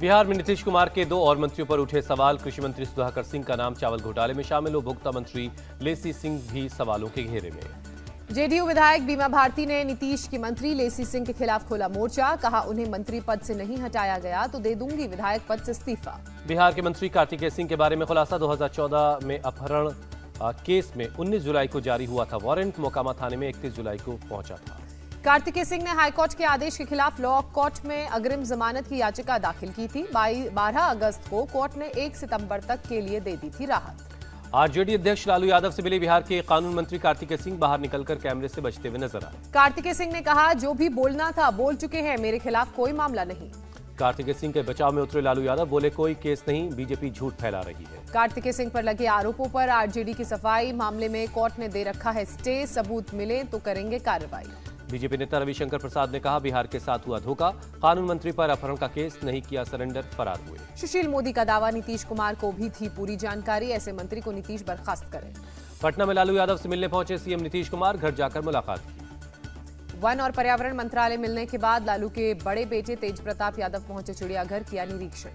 बिहार में नीतीश कुमार के 2 और मंत्रियों पर उठे सवाल। कृषि मंत्री सुधाकर सिंह का नाम चावल घोटाले में शामिल। उपभोक्ता मंत्री लेसी सिंह भी सवालों के घेरे में। जेडीयू विधायक बीमा भारती ने नीतीश की मंत्री लेसी सिंह के खिलाफ खोला मोर्चा। कहा, उन्हें मंत्री पद से नहीं हटाया गया तो दे दूंगी विधायक पद से इस्तीफा। बिहार के मंत्री कार्तिकेय सिंह के बारे में खुलासा। 2014 में अपहरण केस में 19 जुलाई को जारी हुआ था वारंट। मोकामा थाने में 31 जुलाई को पहुंचा था। कार्तिकेय सिंह ने हाईकोर्ट के आदेश के खिलाफ लॉ कोर्ट में अग्रिम जमानत की याचिका दाखिल की थी। 12 अगस्त को कोर्ट ने 1 सितंबर तक के लिए दे दी थी राहत। आरजेडी अध्यक्ष लालू यादव से मिले बिहार के कानून मंत्री कार्तिकेय सिंह बाहर निकलकर कैमरे से बचते हुए नजर आए। कार्तिकेय सिंह ने कहा, जो भी बोलना था बोल चुके हैं, मेरे खिलाफ कोई मामला नहीं। कार्तिकेय सिंह के बचाव में उतरे लालू यादव, बोले कोई केस नहीं, बीजेपी झूठ फैला रही है। कार्तिकेय सिंह पर लगे आरोपों पर आरजेडी की सफाई। मामले में कोर्ट ने दे रखा है स्टे, सबूत मिले तो करेंगे कार्रवाई। बीजेपी नेता रविशंकर प्रसाद ने कहा, बिहार के साथ हुआ धोखा। कानून मंत्री पर अपहरण का केस नहीं किया सरेंडर, फरार हुए। सुशील मोदी का दावा, नीतीश कुमार को भी थी पूरी जानकारी, ऐसे मंत्री को नीतीश बर्खास्त करें। पटना में लालू यादव से मिलने पहुंचे सीएम नीतीश कुमार, घर जाकर मुलाकात की। वन और पर्यावरण मंत्रालय मिलने के बाद लालू के बड़े बेटे तेज प्रताप यादव पहुंचे चिड़ियाघर, किया निरीक्षण।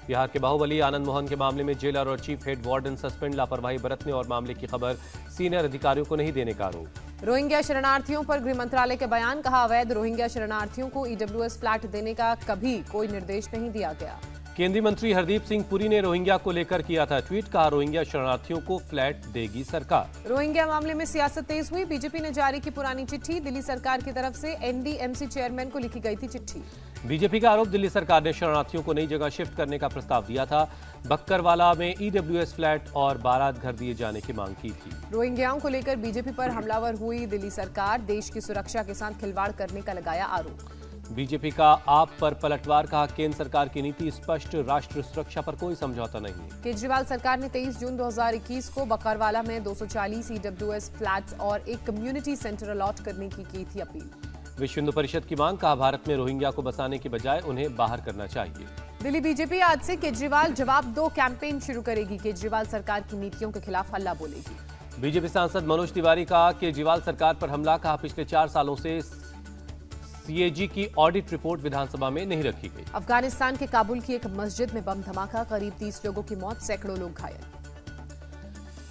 बिहार के बाहुबली आनंद मोहन के मामले में जेलर और चीफ हेड वार्डन सस्पेंड, लापरवाही बरतने और मामले की खबर सीनियर अधिकारियों को नहीं देने का आरोप। रोहिंग्या शरणार्थियों पर गृह मंत्रालय के बयान। कहा, अवैध रोहिंग्या शरणार्थियों को ईडब्ल्यूएस फ्लैट देने का कभी कोई निर्देश नहीं दिया गया। केंद्रीय मंत्री हरदीप सिंह पुरी ने रोहिंग्या को लेकर किया था ट्वीट। कहा, रोहिंग्या शरणार्थियों को फ्लैट देगी सरकार। रोहिंग्या मामले में सियासत तेज हुई। बीजेपी ने जारी की पुरानी चिट्ठी। दिल्ली सरकार की तरफ से एनडीएमसी चेयरमैन को लिखी गई थी चिट्ठी। बीजेपी का आरोप, दिल्ली सरकार ने शरणार्थियों को नई जगह शिफ्ट करने का प्रस्ताव दिया था। बक्करवाला में ईडब्ल्यूएस फ्लैट और बारात घर दिए जाने की मांग की थी। रोहिंग्याओं को लेकर बीजेपी पर हमलावर हुई दिल्ली सरकार। देश की सुरक्षा के साथ खिलवाड़ करने का लगाया आरोप। बीजेपी का आप पर पलटवार। कहा, केंद्र सरकार की नीति स्पष्ट, राष्ट्र सुरक्षा पर कोई समझौता नहीं। केजरीवाल सरकार ने 23 जून 2021 को बकरवाला में 240 ईडब्ल्यूएस फ्लैट्स और एक कम्युनिटी सेंटर अलॉट करने की थी अपील। विश्व हिंदू परिषद की मांग। कहा, भारत में रोहिंग्या को बसाने की बजाय उन्हें बाहर करना चाहिए। दिल्ली बीजेपी आज से केजरीवाल जवाब दो कैंपेन शुरू करेगी। केजरीवाल सरकार की नीतियों के खिलाफ हल्ला बोलेगी। बीजेपी सांसद मनोज तिवारी का केजरीवाल सरकार पर हमला। कहा, पिछले 4 सालों से सीएजी की ऑडिट रिपोर्ट विधानसभा में नहीं रखी गई। अफगानिस्तान के काबुल की एक मस्जिद में बम धमाका, करीब 30 लोगों की मौत, सैकड़ों लोग घायल।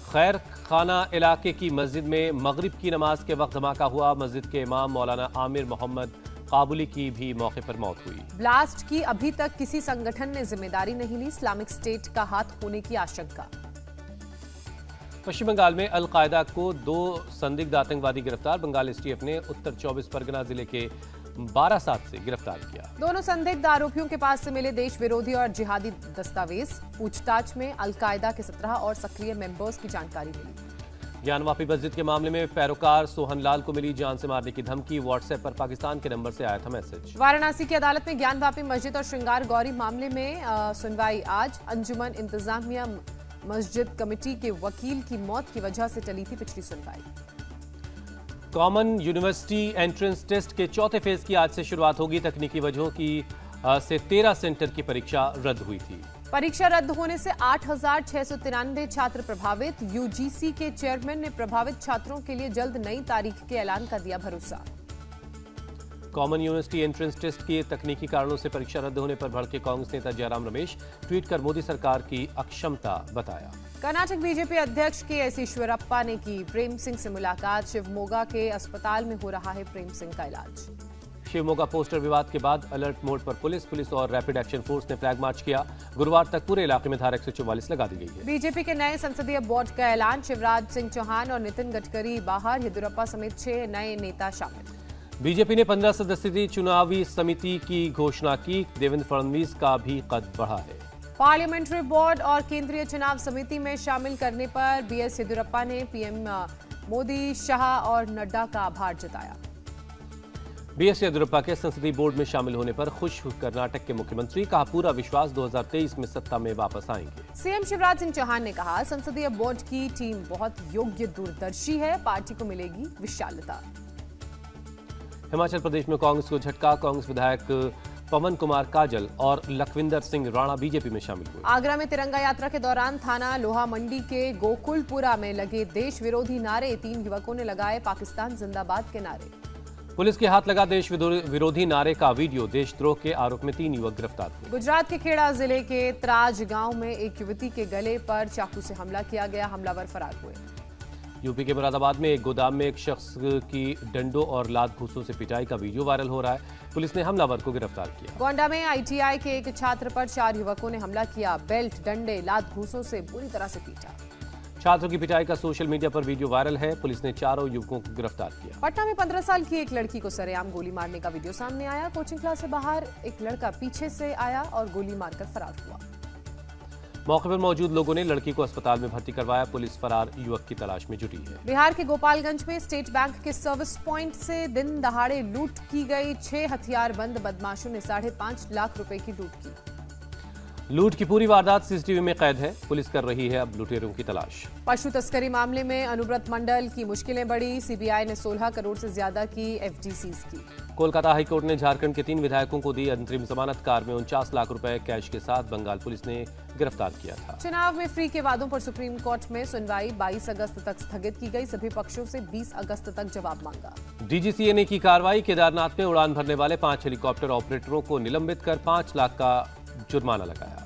खैर खाना इलाके की मस्जिद में मगरिब की नमाज के वक्त धमाका हुआ। मस्जिद के इमाम मौलाना आमिर मोहम्मद काबुली की भी मौके पर मौत हुई। ब्लास्ट की अभी तक किसी संगठन ने जिम्मेदारी नहीं ली। इस्लामिक स्टेट का हाथ होने की आशंका। पश्चिम बंगाल में अल-कायदा को 2 संदिग्ध आतंकवादी गिरफ्तार। बंगाल एसटीएफ ने उत्तर 24 परगना जिले के बारासात से गिरफ्तार किया। दोनों संदिग्ध आरोपियों के पास से मिले देश विरोधी और जिहादी दस्तावेज। पूछताछ में अल-कायदा के 17 और सक्रिय मेंबर्स की जानकारी मिली। ज्ञानवापी मस्जिद के मामले में पैरोकार सोहन लाल को मिली जान से मारने की धमकी। व्हाट्सएप पर पाकिस्तान के नंबर से आया था मैसेज। वाराणसी की अदालत में ज्ञानवापी मस्जिद और श्रृंगार गौरी मामले में सुनवाई आज। अंजुमन इंतजामिया मस्जिद कमेटी के वकील की मौत की वजह से चली थी पिछली सुनवाई। कॉमन यूनिवर्सिटी एंट्रेंस टेस्ट के चौथे फेज की आज से शुरुआत होगी। तकनीकी वजहों की से 13 सेंटर की परीक्षा रद्द हुई थी। परीक्षा रद्द होने से 8,693 छात्र प्रभावित। यूजीसी के चेयरमैन ने प्रभावित छात्रों के लिए जल्द नई तारीख के ऐलान का दिया भरोसा। कॉमन यूनिवर्सिटी एंट्रेंस टेस्ट के तकनीकी कारणों से परीक्षा रद्द होने पर भड़के कांग्रेस नेता जयराम रमेश। ट्वीट कर मोदी सरकार की अक्षमता बताया। कर्नाटक बीजेपी अध्यक्ष के.एस. ईश्वरप्पा ने की प्रेम सिंह से मुलाकात। शिवमोगा के अस्पताल में हो रहा है प्रेम सिंह का इलाज। शिवमोगा पोस्टर विवाद के बाद अलर्ट मोड पर पुलिस और रैपिड एक्शन फोर्स ने फ्लैग मार्च किया। गुरुवार तक पूरे इलाके में धारा 144 लगा दी गई है। बीजेपी के नए संसदीय बोर्ड का ऐलान। शिवराज सिंह चौहान और नितिन गडकरी बाहर, येदियुरप्पा समेत 6 नए नेता शामिल। बीजेपी ने 15 सदस्यीय चुनावी समिति की घोषणा की। देवेंद्र फडणवीस का भी कद बढ़ा है। पार्लियामेंट्री बोर्ड और केंद्रीय चुनाव समिति में शामिल करने पर बीएस येदियुरप्पा ने पीएम मोदी, शाह और नड्डा का आभार जताया। बीएस येदियुरप्पा के संसदीय बोर्ड में शामिल होने पर खुश कर्नाटक के मुख्यमंत्री। कहा, पूरा विश्वास 2023 में सत्ता में वापस आएंगे। सीएम शिवराज सिंह चौहान ने कहा, संसदीय बोर्ड की टीम बहुत योग्य दूरदर्शी है, पार्टी को मिलेगी विशालता। हिमाचल प्रदेश में कांग्रेस को झटका। कांग्रेस विधायक पवन कुमार काजल और लखविंदर सिंह राणा बीजेपी में शामिल हुए। आगरा में तिरंगा यात्रा के दौरान थाना लोहा मंडी के गोकुलपुरा में लगे देश विरोधी नारे। 3 युवकों ने लगाए पाकिस्तान जिंदाबाद के नारे। पुलिस के हाथ लगा देश विरोधी नारे का वीडियो, देशद्रोह के आरोप में 3 युवक गिरफ्तार हुए। गुजरात के खेड़ा जिले के त्राज गांव में एक युवती के गले पर चाकू से हमला किया गया, हमलावर फरार हुए। यूपी के मुरादाबाद में एक गोदाम में एक शख्स की डंडों और लात घूंसों से पिटाई का वीडियो वायरल हो रहा है। पुलिस ने हमलावर को गिरफ्तार किया। गोंडा में आईटीआई के एक छात्र पर 4 युवकों ने हमला किया, बेल्ट, डंडे, लात घूंसों से बुरी तरह से पीटा। छात्रों की पिटाई का सोशल मीडिया पर वीडियो वायरल है। पुलिस ने 4 युवकों को गिरफ्तार किया। पटना में 15 साल की एक लड़की को सरेआम गोली मारने का वीडियो सामने आया। कोचिंग क्लास से बाहर एक लड़का पीछे से आया और गोली मारकर फरार हुआ। मौके पर मौजूद लोगों ने लड़की को अस्पताल में भर्ती करवाया। पुलिस फरार युवक की तलाश में जुटी है। बिहार के गोपालगंज में स्टेट बैंक के सर्विस पॉइंट से दिन दहाड़े लूट की गई। 6 हथियारबंद बदमाशों ने 5.5 लाख रुपए की लूट की। लूट की पूरी वारदात सीसीटीवी में कैद है। पुलिस कर रही है अब लुटेरों की तलाश। पशु तस्करी मामले में अनुव्रत मंडल की मुश्किलें बढ़ी। सीबीआई ने 16 करोड़ से ज्यादा की एफडी सीज की। कोलकाता हाईकोर्ट ने झारखंड के 3 विधायकों को दी अंतरिम जमानत। कार में 49 लाख रुपए कैश के साथ बंगाल पुलिस ने गिरफ्तार किया था। चुनाव में फ्री के वादों पर सुप्रीम कोर्ट में सुनवाई 22 अगस्त तक स्थगित की गई। सभी पक्षों से 20 अगस्त तक जवाब मांगा। डीजीसीए ने की कार्रवाई। केदारनाथ में उड़ान भरने वाले 5 हेलीकॉप्टर ऑपरेटरों को निलंबित कर 5 लाख का जुर्माना लगाया।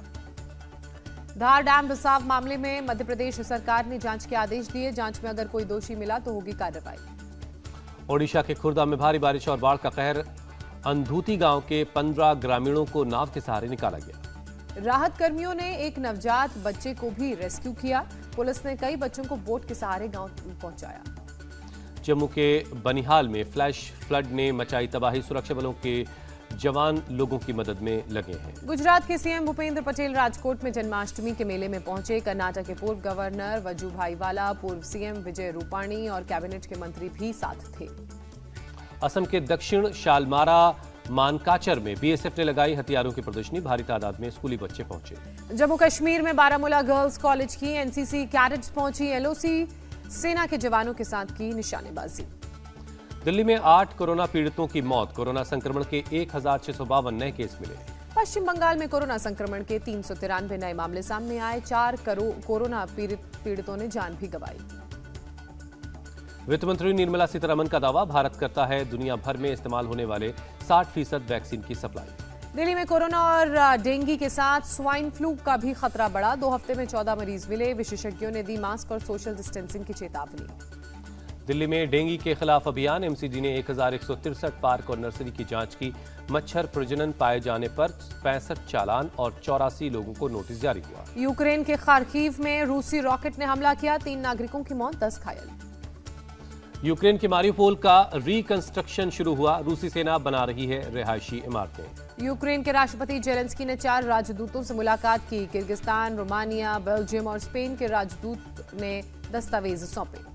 धार डैम रिसाव मामले में मध्य प्रदेश सरकार ने जांच के आदेश दिए। जांच में अगर कोई दोषी मिला तो होगी कार्रवाई। ओडिशा के खुर्दा में भारी बारिश और बाढ़ का कहर। अंधूती गांव के 15 ग्रामीणों को नाव के सहारे निकाला गया। राहत कर्मियों ने एक नवजात बच्चे को भी रेस्क्यू किया। पुलिस ने कई बच्चों को बोट के सहारे गांव पहुंचाया। जम्मू के बनिहाल में फ्लैश फ्लड ने मचाई तबाही। सुरक्षा बलों के जवान लोगों की मदद में लगे हैं। गुजरात के सीएम भूपेंद्र पटेल राजकोट में जन्माष्टमी के मेले में पहुंचे। कर्नाटक के पूर्व गवर्नर वजूभाई वाला, पूर्व सीएम विजय रूपाणी और कैबिनेट के मंत्री भी साथ थे। असम के दक्षिण शालमारा मानकाचर में बीएसएफ ने लगाई हथियारों की प्रदर्शनी। भारी तादाद में स्कूली बच्चे पहुंचे। जम्मू कश्मीर में बारामूला गर्ल्स कॉलेज की एनसीसी कैडेट्स पहुंची। एलओसी सेना के जवानों के साथ की निशानेबाजी। दिल्ली में 8 कोरोना पीड़ितों की मौत। कोरोना संक्रमण के 1652 नए केस मिले। पश्चिम बंगाल में कोरोना संक्रमण के 393 नए मामले सामने आए। 4 कोरोना पीड़ितों ने जान भी गंवाई। वित्त मंत्री निर्मला सीतारमण का दावा, भारत करता है दुनिया भर में इस्तेमाल होने वाले 60% वैक्सीन की सप्लाई। दिल्ली में कोरोना और डेंगू के साथ स्वाइन फ्लू का भी खतरा बढ़ा। 2 हफ्ते में 14 मरीज मिले। विशेषज्ञों ने दी मास्क और सोशल डिस्टेंसिंग की चेतावनी। दिल्ली में डेंगू के खिलाफ अभियान। एमसीडी ने 1163 पार्क और नर्सरी की जांच की। मच्छर प्रजनन पाए जाने पर 65 चालान और 84 लोगों को नोटिस जारी हुआ। यूक्रेन के खार्किव में रूसी रॉकेट ने हमला किया। 3 नागरिकों की मौत, 10 घायल। यूक्रेन के मारियोपोल का रिकंस्ट्रक्शन शुरू हुआ। रूसी सेना बना रही है रिहायशी इमारतें। यूक्रेन के राष्ट्रपति जेलेंस्की ने 4 राजदूतों से मुलाकात की। किर्गिस्तान, रोमानिया, बेल्जियम और स्पेन के राजदूत ने दस्तावेज सौंपे।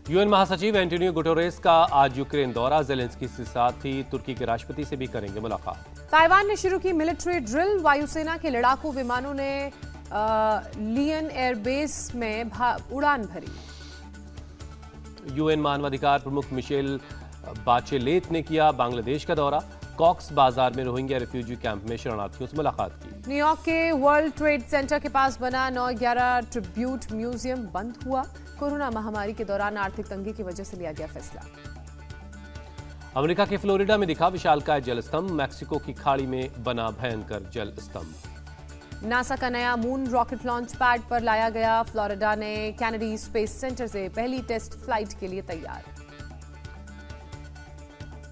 यूएन महासचिव एंटोनियो गुटेरेस का आज यूक्रेन दौरा। जेलेंस्की के साथ ही तुर्की के राष्ट्रपति से भी करेंगे मुलाकात। ताइवान ने शुरू की मिलिट्री ड्रिल। वायुसेना के लड़ाकू विमानों ने लियन एयरबेस में उड़ान भरी। यूएन मानवाधिकार प्रमुख मिशेल बाचेलेट ने किया बांग्लादेश का दौरा। कॉक्स बाजार में रोहिंग्या रिफ्यूजी कैंप में शरणार्थियों से मुलाकात की। न्यूयॉर्क के वर्ल्ड ट्रेड सेंटर के पास बना 9/11 ट्रिब्यूट म्यूजियम बंद हुआ। कोरोना महामारी के दौरान आर्थिक तंगी की वजह से लिया गया फैसला। अमेरिका के फ्लोरिडा में दिखा विशालकाय जल स्तंभ। मैक्सिको की खाड़ी में बना भयंकर जल स्तंभ। नासा का नया मून रॉकेट लॉन्च पैड पर लाया गया। फ्लोरिडा ने कैनेडी स्पेस सेंटर से पहली टेस्ट फ्लाइट के लिए तैयार।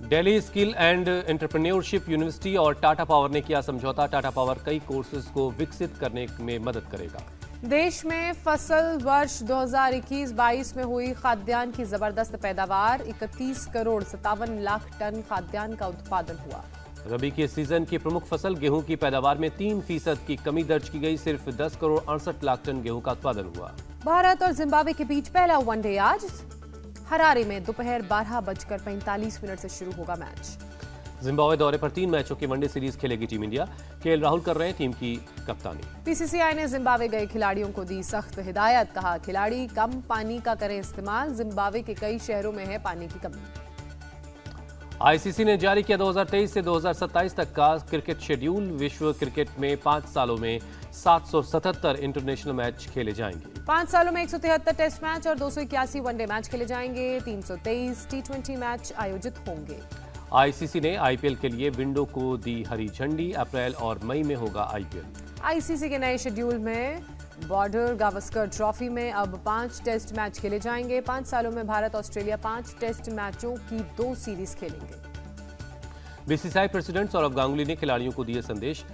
Delhi skill and entrepreneurship university और टाटा पावर ने किया समझौता। टाटा पावर कई कोर्सेज को विकसित करने में मदद करेगा। देश में फसल वर्ष 2021-22 में हुई खाद्यान्न की जबरदस्त पैदावार। 31 करोड़ 57 लाख टन खाद्यान्न का उत्पादन हुआ। रबी के सीजन की प्रमुख फसल गेहूं की पैदावार में 3% की कमी दर्ज की गई। सिर्फ 10 करोड़ 68 लाख टन गेहूं का उत्पादन हुआ। भारत और जिम्बाब्वे के बीच पहला वनडे आज हरारे में दोपहर 12:45 से शुरू होगा मैच। जिम्बाब्वे दौरे पर 3 मैचों की वनडे सीरीज खेलेगी टीम इंडिया। केएल राहुल कर रहे हैं टीम की कप्तानी। बीसीसीआई ने जिम्बाब्वे गए खिलाड़ियों को दी सख्त हिदायत। कहा, खिलाड़ी कम पानी का करें इस्तेमाल। जिम्बाब्वे के कई शहरों में है पानी की कमी। आईसीसी ने जारी किया 2023 से 2027 तक का क्रिकेट शेड्यूल। विश्व क्रिकेट में 5 सालों में 777 इंटरनेशनल मैच खेले जाएंगे। 5 सालों में 173 टेस्ट मैच और 281 वनडे मैच खेले जाएंगे। 323 टी20 मैच आयोजित होंगे। आईसीसी ने आईपीएल के लिए विंडो को दी हरी झंडी। अप्रैल और मई में होगा आईपीएल। आईसीसी के नए शेड्यूल में बॉर्डर गावस्कर ट्रॉफी में अब 5 टेस्ट मैच खेले जाएंगे। 5 सालों में भारत ऑस्ट्रेलिया 5 टेस्ट मैचों की 2 सीरीज खेलेंगे। बीसीसीआई प्रेसिडेंट सौरव गांगुली ने खिलाड़ियों को दिए संदेश।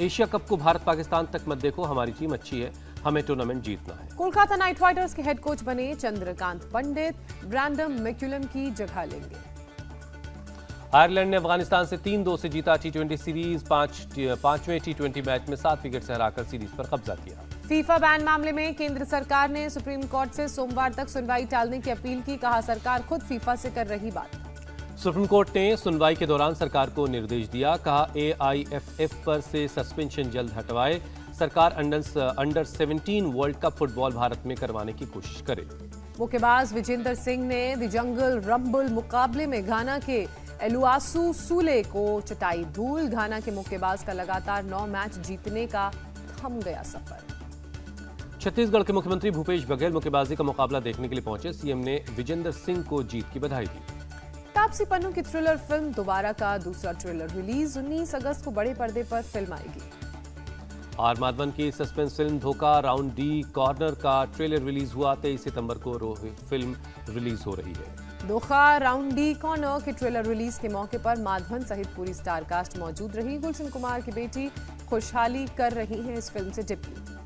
एशिया कप को भारत पाकिस्तान तक मत देखो, हमारी टीम अच्छी है, हमें टूर्नामेंट जीतना है। कोलकाता नाइट राइडर्स के हेड कोच बने चंद्रकांत पंडित ब्रैंडम मैकुलम की जगह लेंगे। आयरलैंड ने अफगानिस्तान से 3-2 से जीता टी20 सीरीज। पांचवें टी20 मैच में 7 विकेट से हराकर सीरीज पर कब्जा किया। फीफा बैन मामले में केंद्र सरकार ने सुप्रीम कोर्ट से सोमवार तक सुनवाई टालने की अपील की। कहा, सरकार खुद फीफा से कर रही बात। सुप्रीम कोर्ट ने सुनवाई के दौरान सरकार को निर्देश दिया। कहा, एआईएफएफ पर से सस्पेंशन जल्द हटवाए। सरकार under 17 world cup football Bharat में करवाने की कोशिश करे। मुक्केबाज विजेंदर सिंह ने द जंगल रंबल मुकाबले में घाना के एलुआसू सूले को चटाई धूल। घाना के मुक्केबाज का लगातार 9 मैच जीतने का थम गया सफर। छत्तीसगढ़ के मुख्यमंत्री भूपेश बघेल मुक्केबाजी का मुकाबला देखने के लिए पहुंचे। सीएम ने विजेंदर सिंह को जीत की बधाई दी। तापसी पन्नू की थ्रिलर फिल्म दोबारा का दूसरा ट्रेलर रिलीज। 19 अगस्त को बड़े पर्दे पर फिल्म आएगी। आर माधवन की सस्पेंस फिल्म धोखा राउंड डी कॉर्नर का ट्रेलर रिलीज हुआ। 23 सितंबर को फिल्म रिलीज हो रही है। धोखा राउंड डी कॉर्नर के ट्रेलर रिलीज के मौके पर माधवन सहित पूरी स्टार कास्ट मौजूद रही। गुलशन कुमार की बेटी खुशहाली कर रही हैं इस फिल्म से डेब्यू।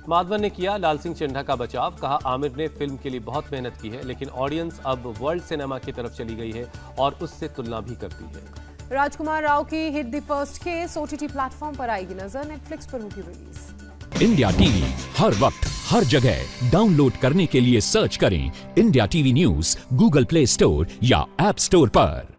माधवन ने किया लाल सिंह चड्ढा का बचाव। कहा, आमिर ने फिल्म के लिए बहुत मेहनत की है, लेकिन ऑडियंस अब वर्ल्ड सिनेमा की तरफ चली गई है और उससे तुलना भी करती है। राजकुमार राव की hit the first case OTT platform पर आएगी नजर। नेटफ्लिक्स पर होगी रिलीज। इंडिया टीवी हर वक्त हर जगह डाउनलोड करने के लिए सर्च करें India TV news Google play store या ऐप स्टोर पर।